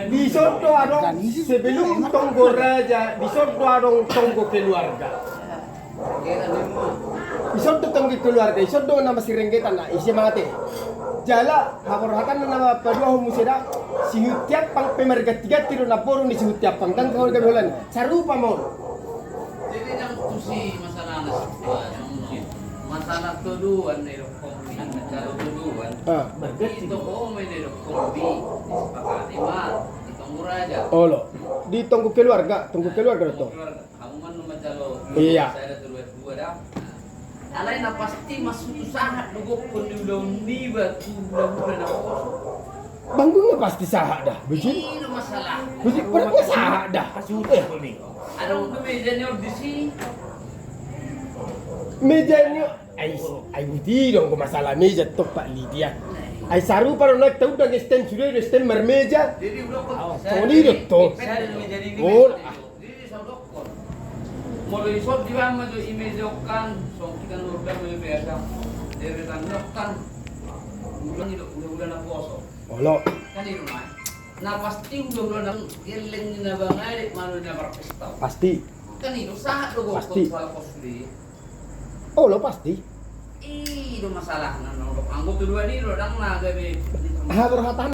Disondo adong sebelum tonggo raja, disondo adong tonggo keluarga. Isondo tonggo keluarga, isondo nama Serenggetan na isi mate. Jala haborhatan na nama padua humuseda sihutiap pang pemergat 3 tiro na poro ni sihutiap pang dan keluarga bulan. Sarupa mo. Jadi yang tusi masalah masalah tuduhan ni kombi masalah tuduhan. Itu kau main ni kombi disepakati mah ditunggu raja. Oh lo, di tunggu keluarga to. Kamu man macalo. Iya. Saya ada dua dah. Alai na pasti masuk usaha dugok pun di ulang ni batu bulan aku. Banggung nga pasti sahak dah. Bujin. Ini masalah. Bujin pernah sahak dah. Ada orang meja ni di sini. Meja ni ay budi dong ko masalah meja to Pak Lydia. Ay saru para nak tahu dah sten sudah sten mermeja. Jadi udah Tony to. Saya ada meja ni. Oh. Jadi saudokon. Mau isot di mana tu imejokan, so kita udah mulai biasa. Dari tandokan. Bulan itu bulan puasa. Olo. Kan di rumah. Nah pasti bulan geleng na bangai malu na berpesta. Pasti. Kan itu usaha tu gua Pasti. soal kosli. Oh lo pasti. Itu masalah. Nah, anggap tu dua ni lo dang na gabe. Haborhatan